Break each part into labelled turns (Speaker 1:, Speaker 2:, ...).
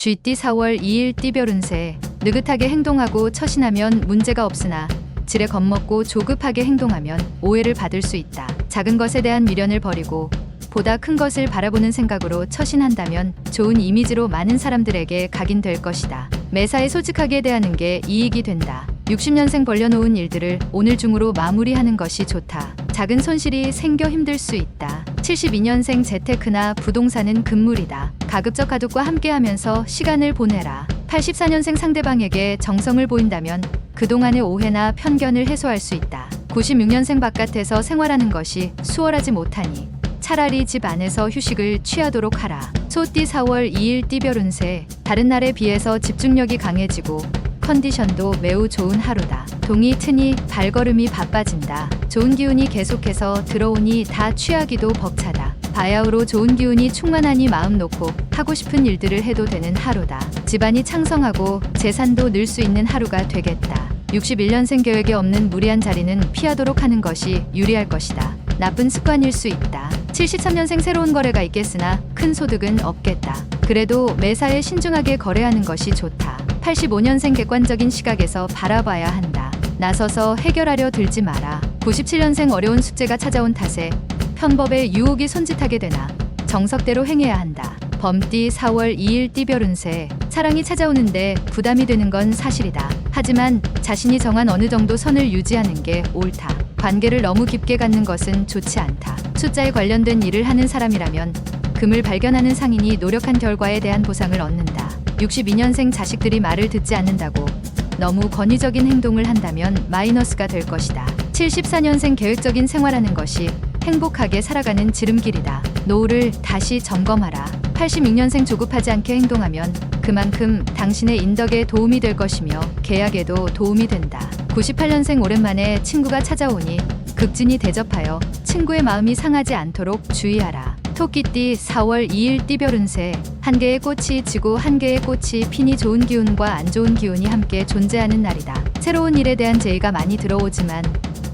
Speaker 1: 쥐띠 4월 2일 띠별 운세. 느긋하게 행동하고 처신하면 문제가 없으나 지레 겁먹고 조급하게 행동하면 오해를 받을 수 있다. 작은 것에 대한 미련을 버리고 보다 큰 것을 바라보는 생각으로 처신한다면 좋은 이미지로 많은 사람들에게 각인될 것이다. 매사에 솔직하게 대하는 게 이익이 된다. 60년생 벌려놓은 일들을 오늘 중으로 마무리하는 것이 좋다. 작은 손실이 생겨 힘들 수 있다. 72년생 재테크나 부동산은 금물이다. 가급적 가족과 함께하면서 시간을 보내라. 84년생 상대방에게 정성을 보인다면 그동안의 오해나 편견을 해소할 수 있다. 96년생 바깥에서 생활하는 것이 수월하지 못하니 차라리 집 안에서 휴식을 취하도록 하라. 소띠 4월 2일 띠별 운세. 다른 날에 비해서 집중력이 강해지고 컨디션도 매우 좋은 하루다. 동이 트니 발걸음이 바빠진다. 좋은 기운이 계속해서 들어오니 다 취하기도 벅차다. 바야흐로 좋은 기운이 충만하니 마음 놓고 하고 싶은 일들을 해도 되는 하루다. 집안이 창성하고 재산도 늘 수 있는 하루가 되겠다. 61년생 계획에 없는 무리한 자리는 피하도록 하는 것이 유리할 것이다. 나쁜 습관일 수 있다. 73년생 새로운 거래가 있겠으나 큰 소득은 없겠다. 그래도 매사에 신중하게 거래하는 것이 좋다. 85년생 객관적인 시각에서 바라봐야 한다. 나서서 해결하려 들지 마라. 97년생 어려운 숙제가 찾아온 탓에 편법에 유혹이 손짓하게 되나 정석대로 행해야 한다. 범띠 4월 2일 띠별 운세. 사랑이 찾아오는데 부담이 되는 건 사실이다. 하지만 자신이 정한 어느 정도 선을 유지하는 게 옳다. 관계를 너무 깊게 갖는 것은 좋지 않다. 숫자에 관련된 일을 하는 사람이라면 금을 발견하는 상인이 노력한 결과에 대한 보상을 얻는다. 62년생 자식들이 말을 듣지 않는다고 너무 권위적인 행동을 한다면 마이너스가 될 것이다. 74년생 계획적인 생활하는 것이 행복하게 살아가는 지름길이다. 노후를 다시 점검하라. 86년생 조급하지 않게 행동하면 그만큼 당신의 인덕에 도움이 될 것이며 계약에도 도움이 된다. 98년생 오랜만에 친구가 찾아오니 극진히 대접하여 친구의 마음이 상하지 않도록 주의하라. 토끼띠 4월 2일 띠별 운세. 한 개의 꽃이 지고 한 개의 꽃이 피니 좋은 기운과 안 좋은 기운이 함께 존재하는 날이다. 새로운 일에 대한 제의가 많이 들어오지만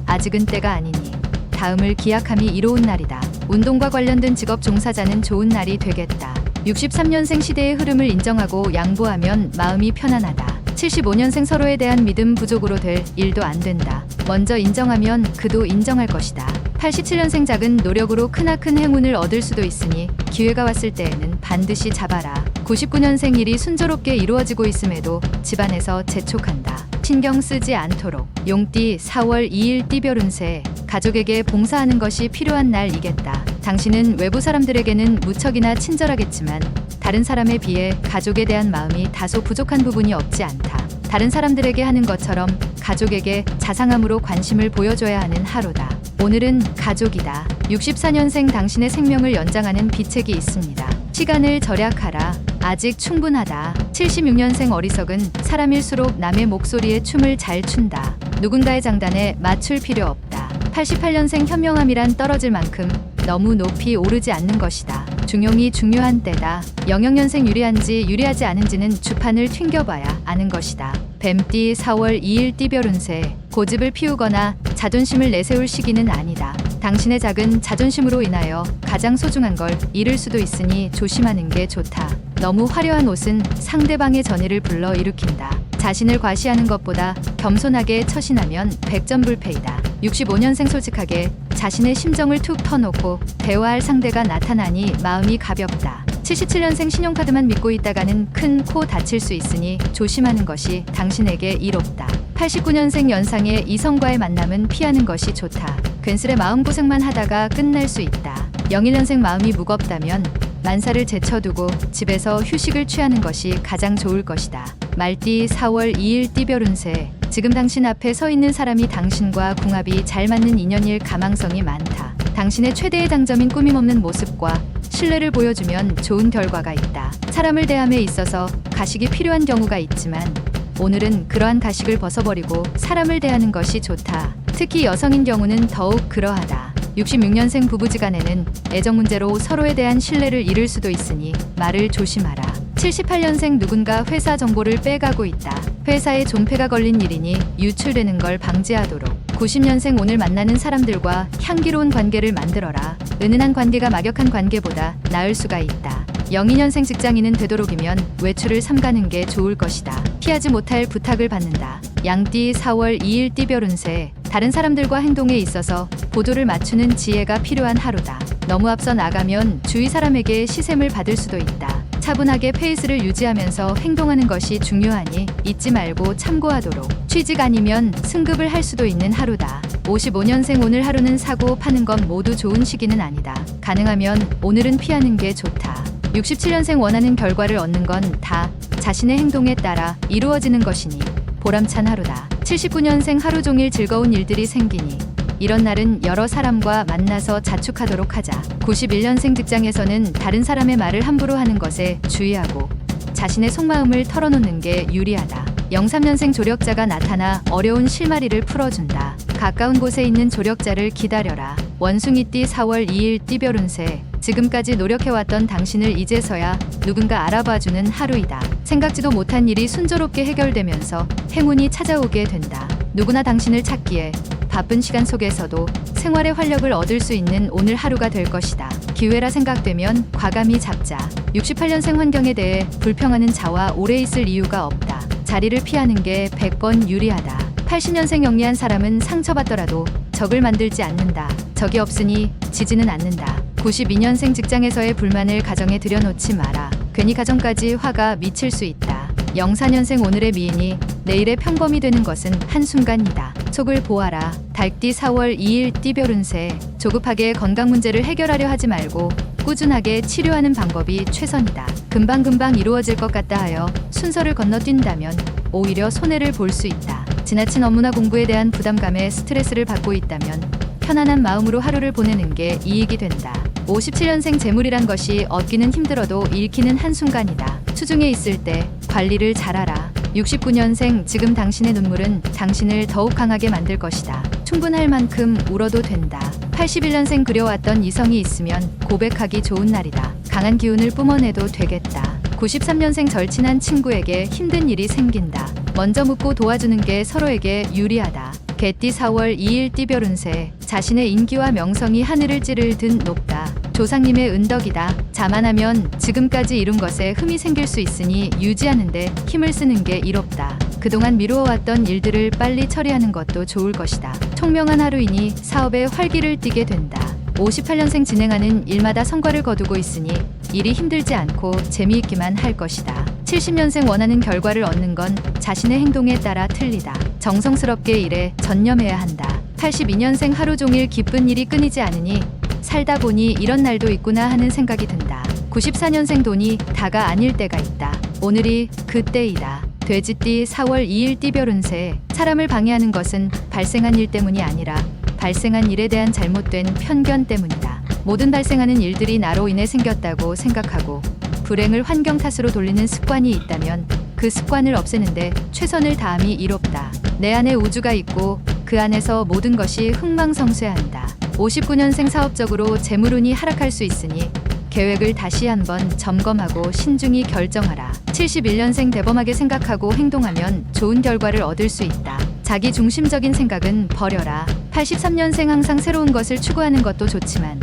Speaker 1: 아직은 때가 아니니 다음을 기약함이 이로운 날이다. 운동과 관련된 직업 종사자는 좋은 날이 되겠다. 63년생 시대의 흐름을 인정하고 양보하면 마음이 편안하다. 75년생 서로에 대한 믿음 부족으로 될 일도 안 된다. 먼저 인정하면 그도 인정할 것이다. 87년생 작은 노력으로 크나큰 행운을 얻을 수도 있으니 기회가 왔을 때에는 반드시 잡아라. 99년생 일이 순조롭게 이루어지고 있음에도 집안에서 재촉한다. 신경 쓰지 않도록. 용띠 4월 2일 띠별 운세. 가족에게 봉사하는 것이 필요한 날이겠다. 당신은 외부 사람들에게는 무척이나 친절하겠지만 다른 사람에 비해 가족에 대한 마음이 다소 부족한 부분이 없지 않다. 다른 사람들에게 하는 것처럼 가족에게 자상함으로 관심을 보여줘야 하는 하루다. 오늘은 가족이다. 64년생 당신의 생명을 연장하는 비책이 있습니다. 시간을 절약하라. 아직 충분하다. 76년생 어리석은 사람일수록 남의 목소리에 춤을 잘 춘다. 누군가의 장단에 맞출 필요 없다. 88년생 현명함이란 떨어질 만큼 너무 높이 오르지 않는 것이다. 중용이 중요한 때다. 영영년생 유리한지 유리하지 않은지는 주판을 튕겨봐야 아는 것이다. 뱀띠 4월 2일 띠별 운세. 고집을 피우거나 자존심을 내세울 시기는 아니다. 당신의 작은 자존심으로 인하여 가장 소중한 걸 잃을 수도 있으니 조심하는 게 좋다. 너무 화려한 옷은 상대방의 전의를 불러 일으킨다. 자신을 과시하는 것보다 겸손하게 처신하면 백전불패이다. 65년생 솔직하게 자신의 심정을 툭 터놓고 대화할 상대가 나타나니 마음이 가볍다. 77년생 신용카드만 믿고 있다가는 큰 코 다칠 수 있으니 조심하는 것이 당신에게 이롭다. 89년생 연상의 이성과의 만남은 피하는 것이 좋다. 괜스레 마음고생만 하다가 끝날 수 있다. 01년생 마음이 무겁다면 만사를 제쳐두고 집에서 휴식을 취하는 것이 가장 좋을 것이다. 말띠 4월 2일 띠별 운세. 지금 당신 앞에 서 있는 사람이 당신과 궁합이 잘 맞는 인연일 가망성이 많다. 당신의 최대의 장점인 꾸밈없는 모습과 신뢰를 보여주면 좋은 결과가 있다. 사람을 대함에 있어서 가식이 필요한 경우가 있지만 오늘은 그러한 가식을 벗어버리고 사람을 대하는 것이 좋다. 특히 여성인 경우는 더욱 그러하다. 66년생 부부지간에는 애정 문제로 서로에 대한 신뢰를 잃을 수도 있으니 말을 조심하라. 78년생 누군가 회사 정보를 빼가고 있다. 회사에 존폐가 걸린 일이니 유출되는 걸 방지하도록. 90년생 오늘 만나는 사람들과 향기로운 관계를 만들어라. 은은한 관계가 막역한 관계보다 나을 수가 있다. 02년생 직장인은 되도록이면 외출을 삼가는 게 좋을 것이다. 피하지 못할 부탁을 받는다. 양띠 4월 2일 띠별 운세. 다른 사람들과 행동에 있어서 보조를 맞추는 지혜가 필요한 하루다. 너무 앞서 나가면 주위 사람에게 시샘을 받을 수도 있다. 차분하게 페이스를 유지하면서 행동하는 것이 중요하니 잊지 말고 참고하도록. 취직 아니면 승급을 할 수도 있는 하루다. 55년생 오늘 하루는 사고 파는 건 모두 좋은 시기는 아니다. 가능하면 오늘은 피하는 게 좋다. 67년생 원하는 결과를 얻는 건 다 자신의 행동에 따라 이루어지는 것이니 보람찬 하루다. 79년생 하루 종일 즐거운 일들이 생기니 이런 날은 여러 사람과 만나서 자축하도록 하자. 91년생 직장에서는 다른 사람의 말을 함부로 하는 것에 주의하고 자신의 속마음을 털어놓는 게 유리하다. 03년생 조력자가 나타나 어려운 실마리를 풀어준다. 가까운 곳에 있는 조력자를 기다려라. 원숭이띠 4월 2일 띠별 운세. 지금까지 노력해왔던 당신을 이제서야 누군가 알아봐주는 하루이다. 생각지도 못한 일이 순조롭게 해결되면서 행운이 찾아오게 된다. 누구나 당신을 찾기에 바쁜 시간 속에서도 생활의 활력을 얻을 수 있는 오늘 하루가 될 것이다. 기회라 생각되면 과감히 잡자. 68년생 환경에 대해 불평하는 자와 오래 있을 이유가 없다. 자리를 피하는 게 100번 유리하다. 80년생 영리한 사람은 상처받더라도 적을 만들지 않는다. 적이 없으니 지지는 않는다. 92년생 직장에서의 불만을 가정에 들여놓지 마라. 괜히 가정까지 화가 미칠 수 있다. 04년생 오늘의 미인이 내일의 평범이 되는 것은 한순간이다. 속을 보아라. 달띠 4월 2일 띠별 운세. 조급하게 건강 문제를 해결하려 하지 말고 꾸준하게 치료하는 방법이 최선이다. 금방금방 이루어질 것 같다 하여 순서를 건너뛴다면 오히려 손해를 볼 수 있다. 지나친 업무나 공부에 대한 부담감에 스트레스를 받고 있다면 편안한 마음으로 하루를 보내는 게 이익이 된다. 57년생 재물이란 것이 얻기는 힘들어도 잃기는 한순간이다. 수중에 있을 때 관리를 잘하라. 69년생 지금 당신의 눈물은 당신을 더욱 강하게 만들 것이다. 충분할 만큼 울어도 된다. 81년생 그려왔던 이성이 있으면 고백하기 좋은 날이다. 강한 기운을 뿜어내도 되겠다. 93년생 절친한 친구에게 힘든 일이 생긴다. 먼저 묻고 도와주는 게 서로에게 유리하다. 개띠 4월 2일 띠별 운세. 자신의 인기와 명성이 하늘을 찌를 듯 높다. 조상님의 은덕이다. 자만하면 지금까지 이룬 것에 흠이 생길 수 있으니 유지하는데 힘을 쓰는 게 이롭다. 그동안 미루어왔던 일들을 빨리 처리하는 것도 좋을 것이다. 총명한 하루이니 사업에 활기를 띠게 된다. 58년생 진행하는 일마다 성과를 거두고 있으니 일이 힘들지 않고 재미있기만 할 것이다. 70년생 원하는 결과를 얻는 건 자신의 행동에 따라 틀리다. 정성스럽게 일에 전념해야 한다. 82년생 하루 종일 기쁜 일이 끊이지 않으니 살다 보니 이런 날도 있구나 하는 생각이 든다. 94년생 돈이 다가 아닐 때가 있다. 오늘이 그때이다. 돼지띠 4월 2일 띠별 운세. 사람을 방해하는 것은 발생한 일 때문이 아니라 발생한 일에 대한 잘못된 편견 때문이다. 모든 발생하는 일들이 나로 인해 생겼다고 생각하고 불행을 환경 탓으로 돌리는 습관이 있다면 그 습관을 없애는데 최선을 다함이 이롭다. 내 안에 우주가 있고 그 안에서 모든 것이 흥망성쇠한다. 59년생 사업적으로 재물운이 하락할 수 있으니 계획을 다시 한번 점검하고 신중히 결정하라. 71년생 대범하게 생각하고 행동하면 좋은 결과를 얻을 수 있다. 자기 중심적인 생각은 버려라. 83년생 항상 새로운 것을 추구하는 것도 좋지만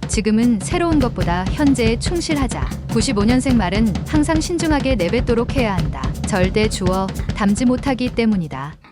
Speaker 1: 지금은 새로운 것보다 현재에 충실하자. 95년생 말은 항상 신중하게 내뱉도록 해야 한다. 절대 주어 담지 못하기 때문이다.